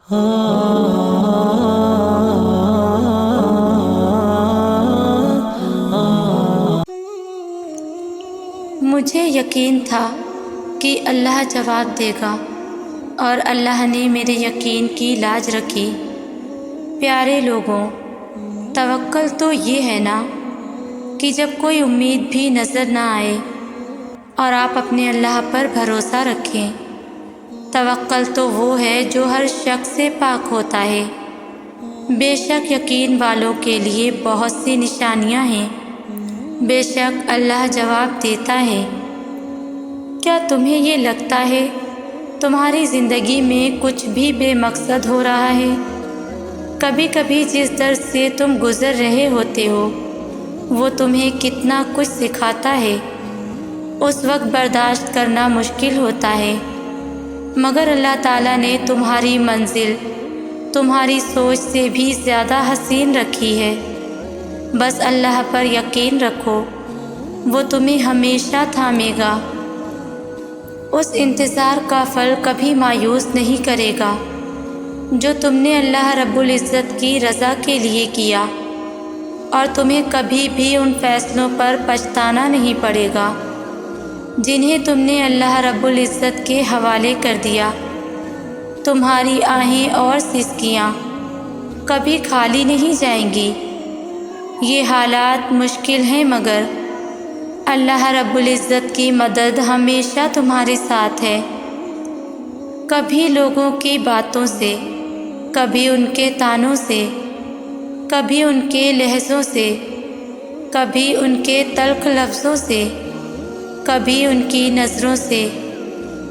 مجھے یقین تھا کہ اللہ جواب دے گا، اور اللہ نے میرے یقین کی لاج رکھی۔ پیارے لوگوں، توکل تو یہ ہے نا کہ جب کوئی امید بھی نظر نہ آئے اور آپ اپنے اللہ پر بھروسہ رکھیں۔ توکل تو وہ ہے جو ہر شک سے پاک ہوتا ہے۔ بے شک یقین والوں کے لیے بہت سی نشانیاں ہیں، بے شک اللہ جواب دیتا ہے۔ کیا تمہیں یہ لگتا ہے تمہاری زندگی میں کچھ بھی بے مقصد ہو رہا ہے؟ کبھی کبھی جس درد سے تم گزر رہے ہوتے ہو وہ تمہیں کتنا کچھ سکھاتا ہے۔ اس وقت برداشت کرنا مشکل ہوتا ہے، مگر اللہ تعالیٰ نے تمہاری منزل تمہاری سوچ سے بھی زیادہ حسین رکھی ہے۔ بس اللہ پر یقین رکھو، وہ تمہیں ہمیشہ تھامے گا۔ اس انتظار کا پھل کبھی مایوس نہیں کرے گا جو تم نے اللہ رب العزت کی رضا کے لیے کیا، اور تمہیں کبھی بھی ان فیصلوں پر پچھتانا نہیں پڑے گا جنہیں تم نے اللہ رب العزت کے حوالے کر دیا۔ تمہاری آہیں اور سسکیاں کبھی خالی نہیں جائیں گی۔ یہ حالات مشکل ہیں، مگر اللہ رب العزت کی مدد ہمیشہ تمہارے ساتھ ہے۔ کبھی لوگوں کی باتوں سے، کبھی ان کے طعنوں سے، کبھی ان کے لہجوں سے، کبھی ان کے تلخ لفظوں سے، کبھی ان کی نظروں سے،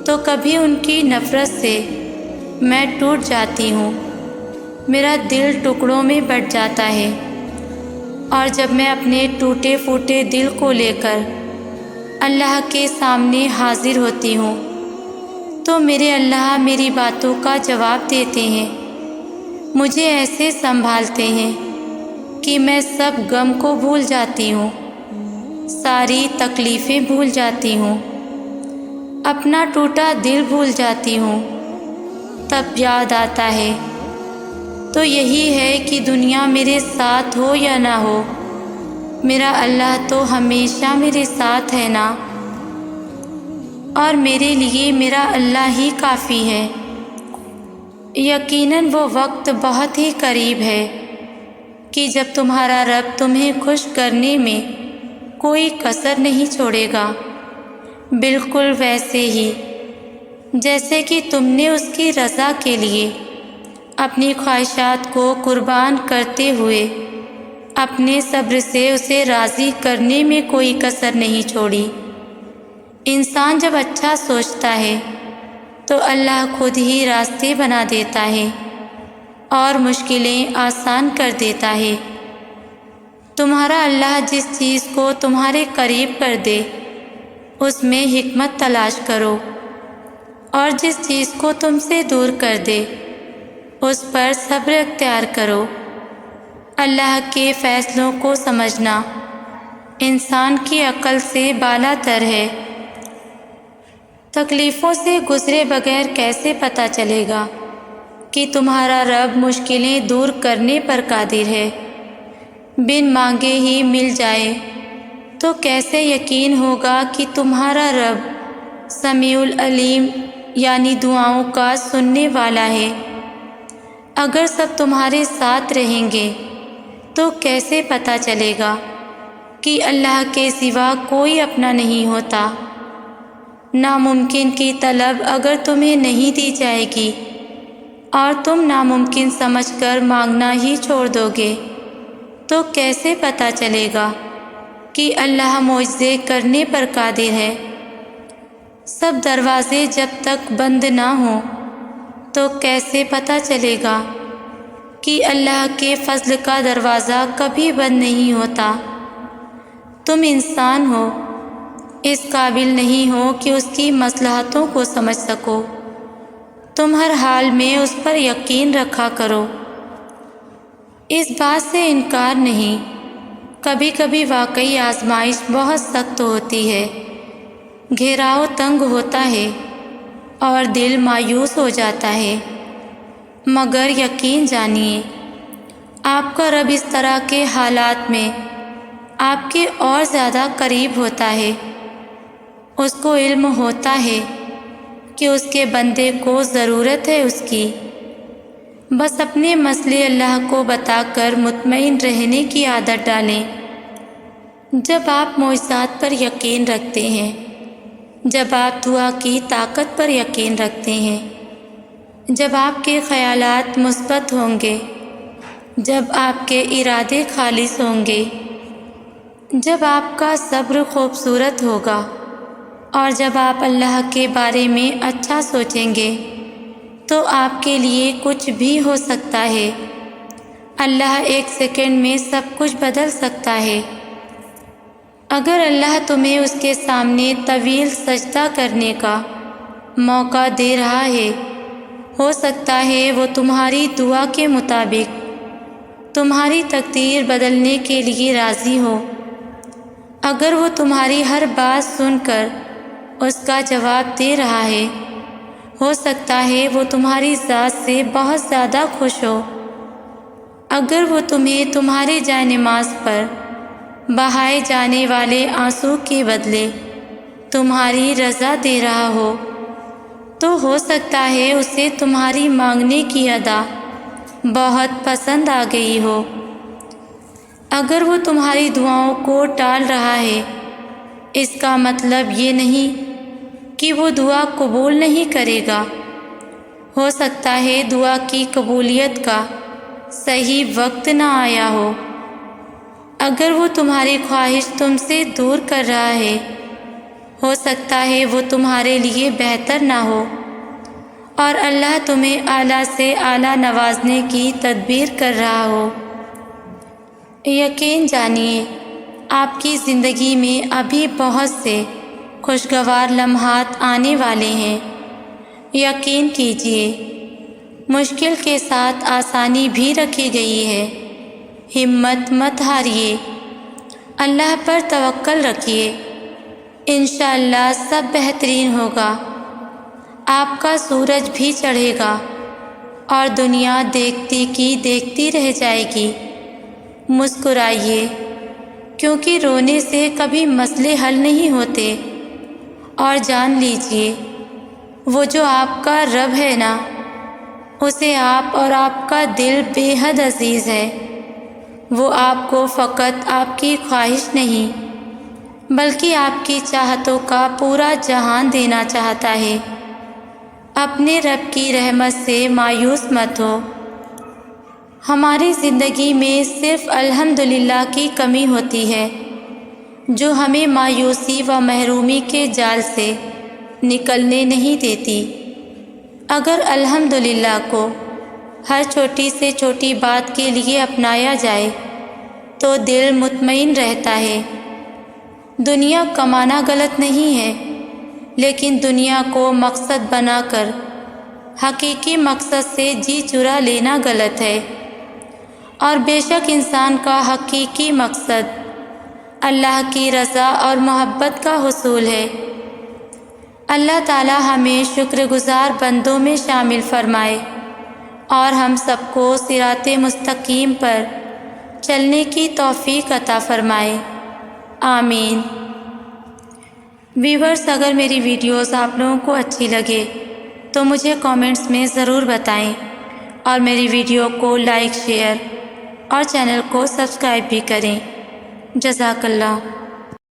تو کبھی ان کی نفرت سے میں ٹوٹ جاتی ہوں۔ میرا دل ٹکڑوں میں بٹ جاتا ہے، اور جب میں اپنے ٹوٹے پھوٹے دل کو لے کر اللہ کے سامنے حاضر ہوتی ہوں تو میرے اللہ میری باتوں کا جواب دیتے ہیں، مجھے ایسے سنبھالتے ہیں کہ میں سب غم کو بھول جاتی ہوں، ساری تکلیفیں بھول جاتی ہوں، اپنا ٹوٹا دل بھول جاتی ہوں۔ تب یاد آتا ہے تو یہی ہے کہ دنیا میرے ساتھ ہو یا نہ ہو، میرا اللہ تو ہمیشہ میرے ساتھ ہے نا، اور میرے لیے میرا اللہ ہی کافی ہے۔ یقیناً وہ وقت بہت ہی قریب ہے کہ جب تمہارا رب تمہیں خوش کرنے میں کوئی کسر نہیں چھوڑے گا، بالکل ویسے ہی جیسے کہ تم نے اس کی رضا کے لیے اپنی خواہشات کو قربان کرتے ہوئے اپنے صبر سے اسے راضی کرنے میں کوئی کسر نہیں چھوڑی۔ انسان جب اچھا سوچتا ہے تو اللہ خود ہی راستے بنا دیتا ہے اور مشکلیں آسان کر دیتا ہے۔ تمہارا اللہ جس چیز کو تمہارے قریب کر دے اس میں حکمت تلاش کرو، اور جس چیز کو تم سے دور کر دے اس پر صبر اختیار کرو۔ اللہ کے فیصلوں کو سمجھنا انسان کی عقل سے بالا تر ہے۔ تکلیفوں سے گزرے بغیر کیسے پتہ چلے گا کہ تمہارا رب مشکلیں دور کرنے پر قادر ہے؟ بن مانگے ہی مل جائے تو کیسے یقین ہوگا کہ تمہارا رب سمیع العلیم یعنی دعاؤں کا سننے والا ہے؟ اگر سب تمہارے ساتھ رہیں گے تو کیسے پتہ چلے گا کہ اللہ کے سوا کوئی اپنا نہیں ہوتا؟ ناممکن کی طلب اگر تمہیں نہیں دی جائے گی اور تم ناممکن سمجھ کر مانگنا ہی چھوڑ دو گے تو کیسے پتہ چلے گا کہ اللہ معجزے کرنے پر قادر ہے؟ سب دروازے جب تک بند نہ ہوں تو کیسے پتہ چلے گا کہ اللہ کے فضل کا دروازہ کبھی بند نہیں ہوتا؟ تم انسان ہو، اس قابل نہیں ہو کہ اس کی مصلحتوں کو سمجھ سکو۔ تم ہر حال میں اس پر یقین رکھا کرو۔ اس بات سے انکار نہیں، کبھی کبھی واقعی آزمائش بہت سخت ہوتی ہے، گھیراؤ تنگ ہوتا ہے اور دل مایوس ہو جاتا ہے، مگر یقین جانیے آپ کا رب اس طرح کے حالات میں آپ کے اور زیادہ قریب ہوتا ہے۔ اس کو علم ہوتا ہے کہ اس کے بندے کو ضرورت ہے اس کی، بس اپنے مسئلے اللہ کو بتا کر مطمئن رہنے کی عادت ڈالیں۔ جب آپ معجزات پر یقین رکھتے ہیں، جب آپ دعا کی طاقت پر یقین رکھتے ہیں، جب آپ کے خیالات مثبت ہوں گے، جب آپ کے ارادے خالص ہوں گے، جب آپ کا صبر خوبصورت ہوگا، اور جب آپ اللہ کے بارے میں اچھا سوچیں گے تو آپ کے لیے کچھ بھی ہو سکتا ہے۔ اللہ ایک سیکنڈ میں سب کچھ بدل سکتا ہے۔ اگر اللہ تمہیں اس کے سامنے طویل سجدہ کرنے کا موقع دے رہا ہے، ہو سکتا ہے وہ تمہاری دعا کے مطابق تمہاری تقدیر بدلنے کے لیے راضی ہو۔ اگر وہ تمہاری ہر بات سن کر اس کا جواب دے رہا ہے، ہو سکتا ہے وہ تمہاری ذات سے بہت زیادہ خوش ہو۔ اگر وہ تمہیں تمہارے جائے نماز پر بہائے جانے والے آنسو کے بدلے تمہاری رضا دے رہا ہو، تو ہو سکتا ہے اسے تمہاری مانگنے کی ادا بہت پسند آ گئی ہو۔ اگر وہ تمہاری دعاؤں کو ٹال رہا ہے، اس کا مطلب یہ نہیں کہ وہ دعا قبول نہیں کرے گا۔ ہو سکتا ہے دعا کی قبولیت کا صحیح وقت نہ آیا ہو۔ اگر وہ تمہاری خواہش تم سے دور کر رہا ہے، ہو سکتا ہے وہ تمہارے لیے بہتر نہ ہو، اور اللہ تمہیں اعلیٰ سے اعلیٰ نوازنے کی تدبیر کر رہا ہو۔ یقین جانیے آپ کی زندگی میں ابھی بہت سے خوشگوار لمحات آنے والے ہیں۔ یقین کیجیے مشکل کے ساتھ آسانی بھی رکھی گئی ہے۔ ہمت مت ہاریے، اللہ پر توکل رکھیے، انشاءاللہ سب بہترین ہوگا۔ آپ کا سورج بھی چڑھے گا اور دنیا دیکھتی کی دیکھتی رہ جائے گی۔ مسکرائیے، کیونکہ رونے سے کبھی مسئلے حل نہیں ہوتے، اور جان لیجیے وہ جو آپ کا رب ہے نا، اسے آپ اور آپ کا دل بے حد عزیز ہے۔ وہ آپ کو فقط آپ کی خواہش نہیں بلکہ آپ کی چاہتوں کا پورا جہان دینا چاہتا ہے۔ اپنے رب کی رحمت سے مایوس مت ہو۔ ہماری زندگی میں صرف الحمدللہ کی کمی ہوتی ہے جو ہمیں مایوسی و محرومی کے جال سے نکلنے نہیں دیتی۔ اگر الحمدللہ کو ہر چھوٹی سے چھوٹی بات کے لیے اپنایا جائے تو دل مطمئن رہتا ہے۔ دنیا کمانا غلط نہیں ہے، لیکن دنیا کو مقصد بنا کر حقیقی مقصد سے جی چرا لینا غلط ہے۔ اور بے شک انسان کا حقیقی مقصد اللہ کی رضا اور محبت کا حصول ہے۔ اللہ تعالی ہمیں شکر گزار بندوں میں شامل فرمائے اور ہم سب کو صراط مستقیم پر چلنے کی توفیق عطا فرمائے، آمین۔ ویورز، اگر میری ویڈیوز آپ لوگوں کو اچھی لگے تو مجھے کامنٹس میں ضرور بتائیں، اور میری ویڈیو کو لائک، شیئر اور چینل کو سبسکرائب بھی کریں۔ جزاک اللہ۔